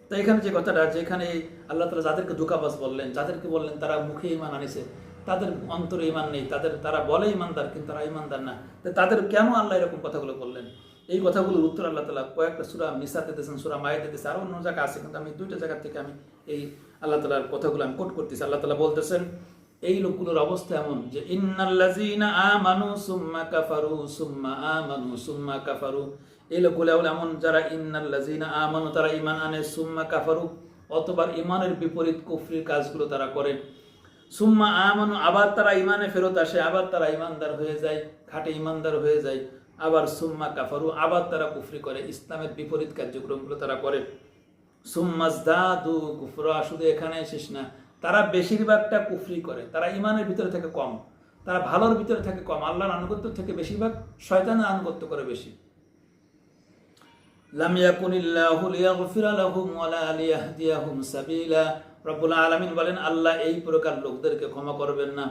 তো এখানে যে কথাটা, যেখানে আল্লাহ তাআলা যাদেরকে ধোঁকাবাজ বললেন, যাদেরকে বললেন তারা মুখে ঈমান আনিছে, তাদের অন্তরে ঈমান নেই, তারা বলে ঈমানদার কিন্তু তারা ঈমানদার না, তো তাদের কেন আল্লাহ এরকম কথাগুলো বললেন? এই কথাগুলোর উত্তর আল্লাহ তাআলা কয়েকটা সূরা নিসাতে দিয়েছেন, সূরা মায়েদাতে দিয়েছেন, আরো অন্য জায়গা আছে, কিন্তু আমি দুইটা জায়গা থেকে আমি এই আল্লাহ তাআলার কথাগুলো আমি কোট করতেছি। আল্লাহ তাআলা বলতেছেন এই লোকগুলোর অবস্থা এমন যে ইন্নাল্লাযীনা আমানু সুম্মা কাফারু সুম্মা আমানু সুম্মা কাফারু, এই লোকগুলো এমন যারা ইন্নাল্লাযীনা আমানু তারা ঈমান আনে, সুম্মা কাফারু অতবার ঈমানের বিপরীত কুফরির কাজগুলো তারা করে, সুম্মা আমানু আবার তারা ঈমানে ফেরত আসে, আবার তারা ঈমানদার হয়ে যায়, খাঁটি ঈমানদার হয়ে যায়, আবার সুম্মা কাফারু আবার তারা কুফরি করে, ইসলামের বিপরীত কার্যক্রমগুলো তারা করে, সুম্মাজদাদু কুফরা, শুধু এখানে শেষ না, তারা বেশিরভাগটা কুফরি করে, তারা ঈমানের ভিতরে থেকে কম, তারা ভালোর ভিতরে থেকে কম, আল্লাহর আনুগত্য থেকে বেশিরভাগ শয়তানের আনুগত্য করে বেশি। লাম ইয়াকুনিল্লাহু লিয়াগফিরা লাহুম ওয়ালা লিয়াহদিয়াহুম সাবিলা, রব্বুল আলামিন বলেন আল্লাহ এই প্রকার লোকদেরকে ক্ষমা করবেন না,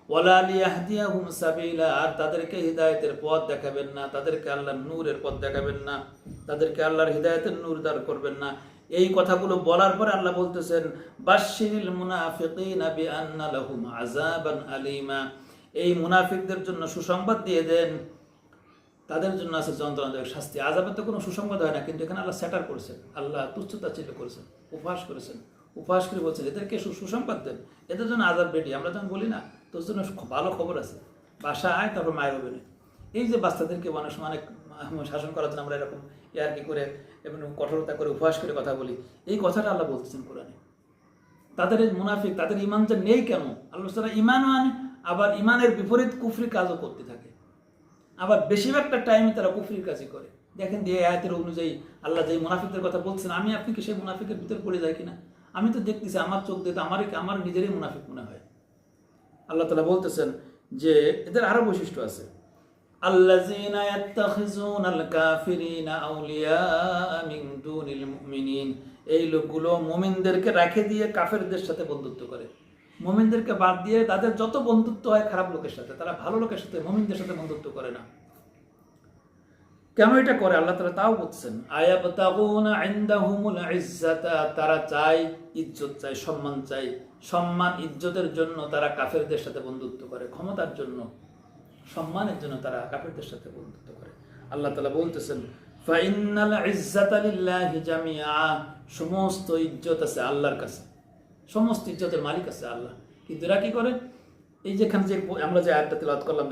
ওয়ালা লিয়াহদিয়াহুম সাবিলা, আর তাদেরকে হিদায়াতের পথ দেখাবেন না, তাদেরকে আল্লাহর নূরের পথ দেখাবেন না, তাদেরকে আল্লাহর হিদায়াতের নূর দান করবেন না। এই কথাগুলো বলার পরে আল্লাহ বলতেছেন বাশশিরিল মুনাফিকিনা বিআন্না লাহুম আযাবান আলীমা, এই মুনাফিকদের জন্য সুসংবাদ দিয়ে দেন, তাদের জন্য আছে যন্ত্রণাদায়ক শাস্তি। আযাবের তো কোনো সুসংবাদ হয় না, কিন্তু এখানে আল্লাহ স্যাটার করেছেন, আল্লাহ তুচ্ছতাচ্ছিল্য করেছেন, উপহাস করেছেন, উপহাস করে বলছেন এদেরকে সুসংবাদ দেন, এদের জন্য আযাব রেডি। আমরা যখন বলি না তোর জন্য ভালো খবর আছে, বাসা আয় তারপর মায়ের হবে না, এই যে বাচ্চাদেরকে অনেক সময় অনেক শাসন করার জন্য আমরা এরকম ইয়ার্কি করে এবং কঠোরতা করে উপহাস করে কথা বলি, এই কথাটা আল্লাহ বলতেছেন কোরআনে। তাদের মুনাফিক, তাদের ঈমান যে নেই কেন, আল্লাহ তাআলা ঈমানও আনে, আবার ঈমানের বিপরীত কুফরি কাজও করতে থাকে, আবার বেশিরভাগটা টাইমে তারা কুফরির কাজই করে। দেখেন দিয়ে আয়াতের অনুযায়ী আল্লাহ যে মুনাফিকদের কথা বলছেন, আমি আপনি কি সেই মুনাফিকের ভিতরে পড়ে যাই কিনা? আমি তো দেখতেছি আমার চোখ দিয়ে আমার নিজেরই মুনাফিক মনে হয়। আল্লাহ তাআলা বলতেছেন যে এদের আরো বৈশিষ্ট্য আছে, আল্লাযীনা ইয়াত্তাখিযুনাল কাফিরিনা আউলিয়া মিন দুনিল মুমিনিন, এই লোকগুলো মুমিনদেরকে রেখে দিয়ে কাফেরদের সাথে বন্ধুত্ব করে, মুমিনদেরকে বাদ দিয়ে তাদের যত বন্ধুত্ব হয় খারাপ লোকের সাথে, তারা ভালো লোকের সাথে মুমিনদের সাথে বন্ধুত্ব করে না। কেন এটা করে আল্লাহ তাআলা তাও বলছেন, আয়াবতাগুনা ইনদাহুমুল ইজ্জাতা, তারা চায় ইজ্জত, চায় সম্মান, চায় সম্মান ইজ্জতের জন্য তারা কাফেরদের সাথে বন্ধুত্ব করে, ক্ষমতার জন্য সম্মানের জন্য তারা কাফেরদের সাথে বন্ধুত্ব করে। আল্লাহ তাআলা বলতেছেন ফাইন্নাল ইজ্জাতা লিল্লাহি জামিআ, সমস্ত ইজ্জত আছে আল্লাহর কাছে, সমস্ত ইজ্জতের মালিক আছে আল্লাহ। কিন্তু এরা কি করে, এই যেখানে যে আমরা যে আয়াতটা তেলাওয়াত করলাম